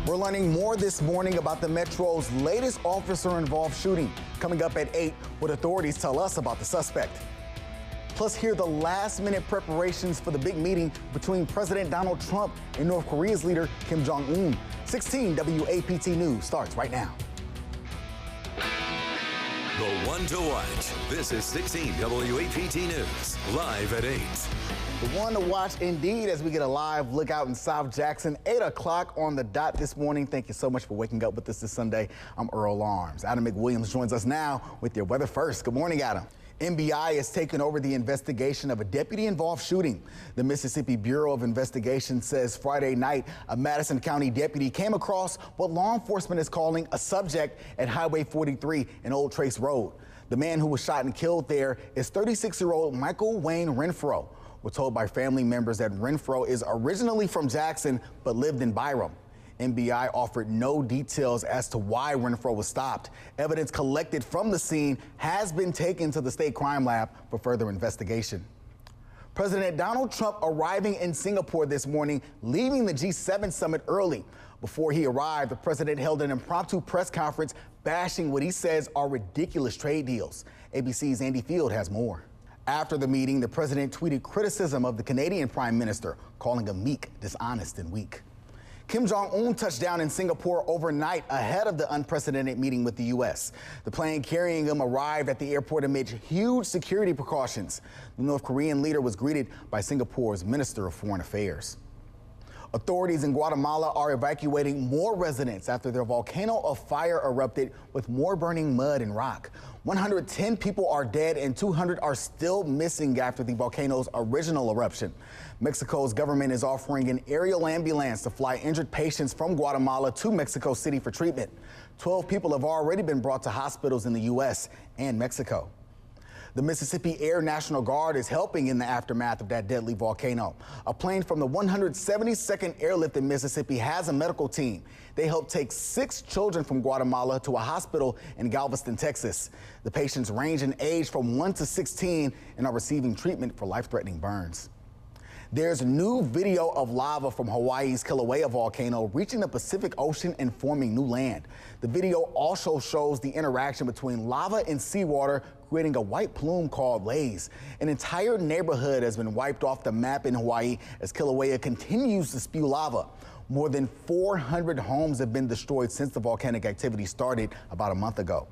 We're learning more this morning about the Metro's latest officer-involved shooting. Coming up at 8, what authorities tell us about the suspect. Plus, hear the last-minute preparations for the big meeting between President Donald Trump and North Korea's leader Kim Jong-un. 16 WAPT News starts right now. The one to watch. This is 16 WAPT News, live at 8. The one to watch indeed as we get a live look out in South Jackson, 8 o'clock on the dot this morning. Thank you so much for waking up with us this Sunday. I'm Earl Arms. Adam McWilliams joins us now with your weather first. Good morning, Adam. NBI has taken over the investigation of a deputy-involved shooting. The Mississippi Bureau of Investigation says Friday night, a Madison County deputy came across what law enforcement is calling a subject at Highway 43 and Old Trace Road. The man who was shot and killed there is 36-year-old Michael Wayne Renfro. We're told by family members that Renfro is originally from Jackson but lived in Byram. NBI offered no details as to why Renfro was stopped. Evidence collected from the scene has been taken to the state crime lab for further investigation. President Donald Trump arriving in Singapore this morning, leaving the G7 summit early. Before he arrived, the president held an impromptu press conference bashing what he says are ridiculous trade deals. ABC's Andy Field has more. After the meeting, the president tweeted criticism of the Canadian prime minister, calling him meek, dishonest, and weak. Kim Jong-un touched down in Singapore overnight ahead of the unprecedented meeting with the U.S. The plane carrying him arrived at the airport amid huge security precautions. The North Korean leader was greeted by Singapore's Minister of Foreign Affairs. Authorities in Guatemala are evacuating more residents after their volcano of fire erupted with more burning mud and rock. 110 people are dead and 200 are still missing after the volcano's original eruption. Mexico's government is offering an aerial ambulance to fly injured patients from Guatemala to Mexico City for treatment. 12 people have already been brought to hospitals in the U.S. and Mexico. The Mississippi Air National Guard is helping in the aftermath of that deadly volcano. A plane from the 172nd Airlift in Mississippi has a medical team. They helped take 6 children from Guatemala to a hospital in Galveston, Texas. The patients range in age from 1 to 16 and are receiving treatment for life-threatening burns. There's new video of lava from Hawaii's Kilauea volcano reaching the Pacific Ocean and forming new land. The video also shows the interaction between lava and seawater, creating a white plume called laze. An entire neighborhood has been wiped off the map in Hawaii as Kilauea continues to spew lava. More than 400 homes have been destroyed since the volcanic activity started about a month ago.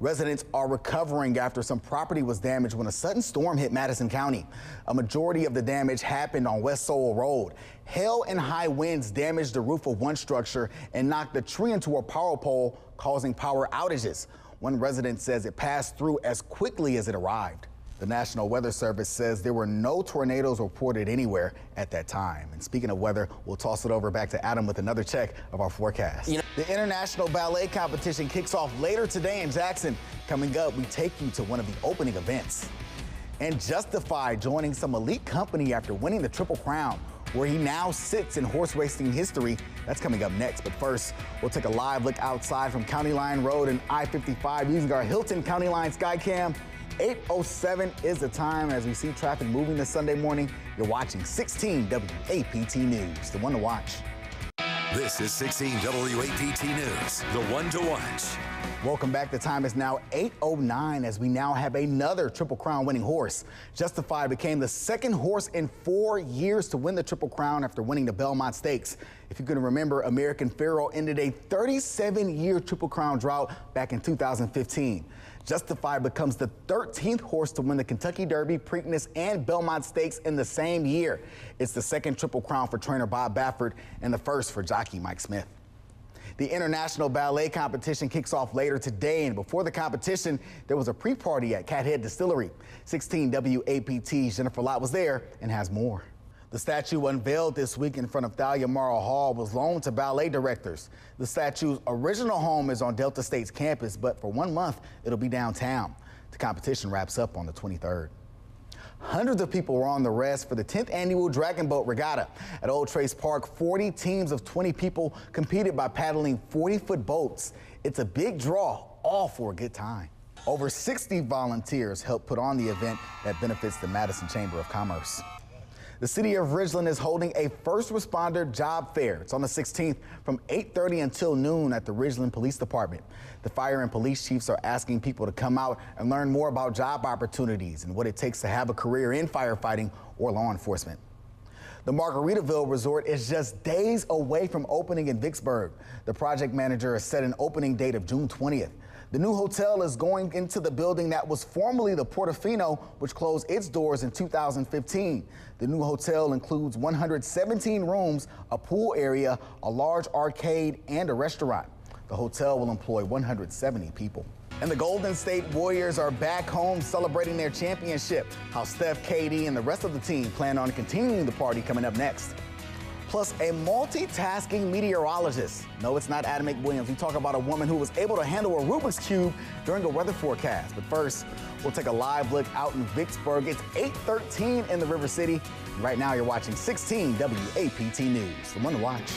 Residents are recovering after some property was damaged when a sudden storm hit Madison County. A majority of the damage happened on West Sowell Road. Hail and high winds damaged the roof of one structure and knocked a tree into a power pole, causing power outages. One resident says it passed through as quickly as it arrived. The National Weather Service says there were no tornadoes reported anywhere at that time. And speaking of weather, we'll toss it over back to Adam with another check of our forecast. The International Ballet Competition kicks off later today in Jackson. Coming up, we take you to one of the opening events. And Justified joining some elite company after winning the Triple Crown, where he now sits in horse racing history. That's coming up next. But first, we'll take a live look outside from County Line Road and I-55 using our Hilton County Line Skycam. 8:07 is the time as we see traffic moving this Sunday morning. You're watching 16 WAPT News, the one to watch. This is 16 WAPT News, the one to watch. Welcome back. The time is now 8:09 as we now have another Triple Crown winning horse. Justified became the second horse in 4 years to win the Triple Crown after winning the Belmont Stakes. If you can remember, American Pharoah ended a 37-year Triple Crown drought back in 2015. Justified becomes the 13th horse to win the Kentucky Derby, Preakness, and Belmont Stakes in the same year. It's the second Triple Crown for trainer Bob Baffert and the first for jockey Mike Smith. The International Ballet Competition kicks off later today, and before the competition, there was a pre-party at Cathead Distillery. 16 WAPT's Jennifer Lott was there and has more. The statue unveiled this week in front of Thalia Morrow Hall was loaned to ballet directors. The statue's original home is on Delta State's campus, but for 1 month, it'll be downtown. The competition wraps up on the 23rd. Hundreds of people were on the rest for the 10th annual Dragon Boat Regatta. At Old Trace Park, 40 teams of 20 people competed by paddling 40-foot boats. It's a big draw, all for a good time. Over 60 volunteers helped put on the event that benefits the Madison Chamber of Commerce. The city of Ridgeland is holding a first responder job fair. It's on the 16th from 8:30 until noon at the Ridgeland Police Department. The fire and police chiefs are asking people to come out and learn more about job opportunities and what it takes to have a career in firefighting or law enforcement. The Margaritaville Resort is just days away from opening in Vicksburg. The project manager has set an opening date of June 20th. The new hotel is going into the building that was formerly the Portofino, which closed its doors in 2015. The new hotel includes 117 rooms, a pool area, a large arcade, and a restaurant. The hotel will employ 170 people. And the Golden State Warriors are back home celebrating their championship. How Steph, KD, and the rest of the team plan on continuing the party coming up next. Plus, a multitasking meteorologist. No, it's not Adam McWilliams. We talk about a woman who was able to handle a Rubik's Cube during a weather forecast. But first, we'll take a live look out in Vicksburg. It's 8:13 in the River City. Right now, you're watching 16 WAPT News. The one to watch.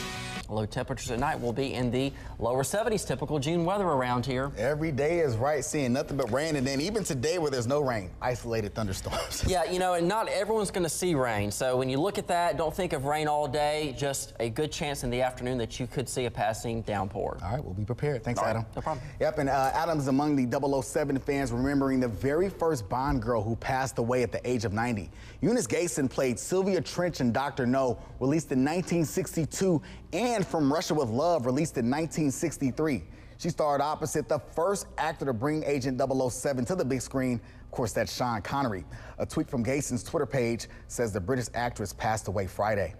Low temperatures at night will be in the lower 70s, typical June weather around here. Every day is right, seeing nothing but rain, and then even today where there's no rain, isolated thunderstorms. Yeah, you know, and not everyone's going to see rain. So when you look at that, don't think of rain all day, just a good chance in the afternoon that you could see a passing downpour. All right, we'll be prepared. Thanks, Adam. No problem. Yep, and Adam's among the 007 fans remembering the very first Bond girl who passed away at the age of 90. Eunice Gayson played Sylvia Trench in Dr. No, released in 1962, and From Russia with Love, released in 1963. She starred opposite the first actor to bring Agent 007 to the big screen. Of course, that's Sean Connery. A tweet from Gayson's Twitter page says the British actress passed away Friday.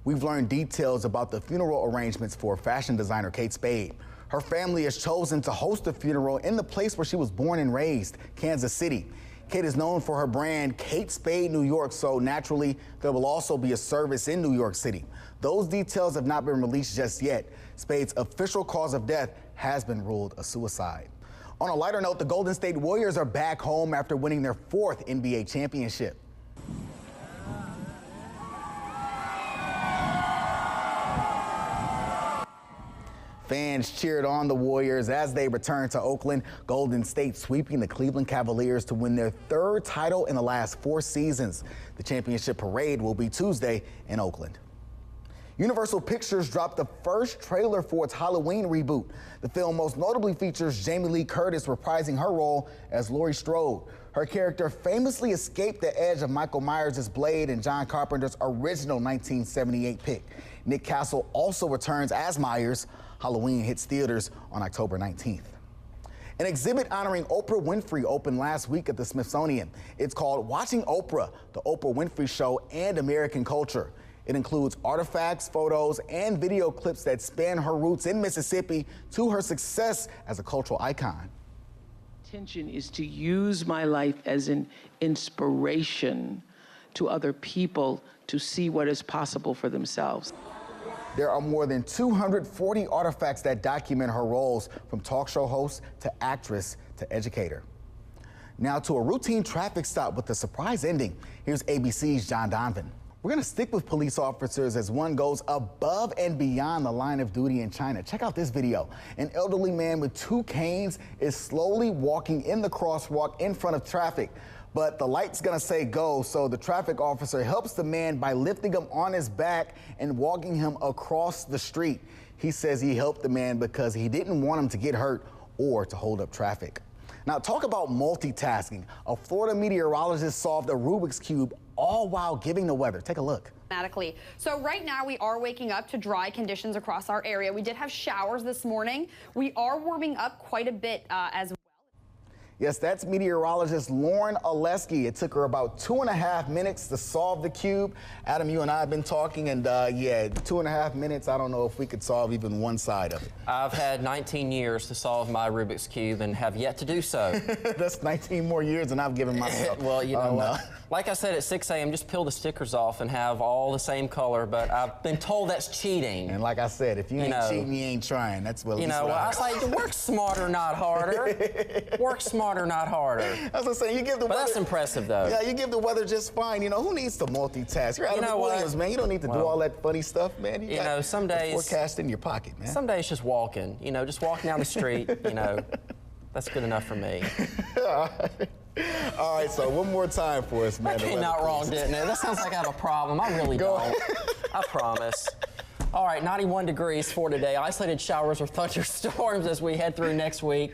We've learned details about the funeral arrangements for fashion designer Kate Spade. Her family has chosen to host the funeral in the place where she was born and raised, Kansas City. Kate is known for her brand Kate Spade New York, so naturally there will also be a service in New York City. Those details have not been released just yet. Spade's official cause of death has been ruled a suicide. On a lighter note, the Golden State Warriors are back home after winning their 4th NBA championship. Fans cheered on the Warriors as they returned to Oakland. Golden State sweeping the Cleveland Cavaliers to win their 3rd title in the last 4 seasons. The championship parade will be Tuesday in Oakland. Universal Pictures dropped the first trailer for its Halloween reboot. The film most notably features Jamie Lee Curtis reprising her role as Laurie Strode. Her character famously escaped the edge of Michael Myers' Blade in John Carpenter's original 1978 pick. Nick Castle also returns as Myers. Halloween hits theaters on October 19th. An exhibit honoring Oprah Winfrey opened last week at the Smithsonian. It's called Watching Oprah, the Oprah Winfrey Show and American Culture. It includes artifacts, photos, and video clips that span her roots in Mississippi to her success as a cultural icon. Intention is to use my life as an inspiration to other people to see what is possible for themselves. There are more than 240 artifacts that document her roles, from talk show host to actress to educator. Now to a routine traffic stop with a surprise ending. Here's ABC's John Donovan. We're going to stick with police officers as one goes above and beyond the line of duty in China. Check out this video. An elderly man with 2 canes is slowly walking in the crosswalk in front of traffic. But the light's gonna say go, so the traffic officer helps the man by lifting him on his back and walking him across the street. He says he helped the man because he didn't want him to get hurt or to hold up traffic. Now, talk about multitasking. A Florida meteorologist solved a Rubik's Cube all while giving the weather. Take a look. So right now we are waking up to dry conditions across our area. We did have showers this morning. We are warming up quite a bit as well. Yes, that's meteorologist Lauren Oleski. It took her about 2.5 minutes to solve the cube. Adam, you and I have been talking, and yeah, 2.5 minutes, I don't know if we could solve even one side of it. I've had 19 years to solve my Rubik's Cube and have yet to do so. That's 19 more years than I've given myself. Well, you know what? Like I said, at 6 a.m., just peel the stickers off and have all the same color, but I've been told that's cheating. And like I said, if you ain't cheating, you ain't trying. That's what I was like, work smarter, not harder. Work smarter, not harder. That's what I'm saying. You give the but weather, that's impressive, though. Yeah, you give the weather just fine. You know, who needs to multitask? You're Adam McWilliams, man. You don't need to do all that funny stuff, man. You got some days forecast in your pocket, man. Some days just walking. You know, just walking down the street. You know, that's good enough for me. All right, so one more time for us, man. That came out wrong, didn't it? That sounds like I have a problem. I really Go don't. I promise. All right, 91 degrees for today. Isolated showers or thunderstorms as we head through next week.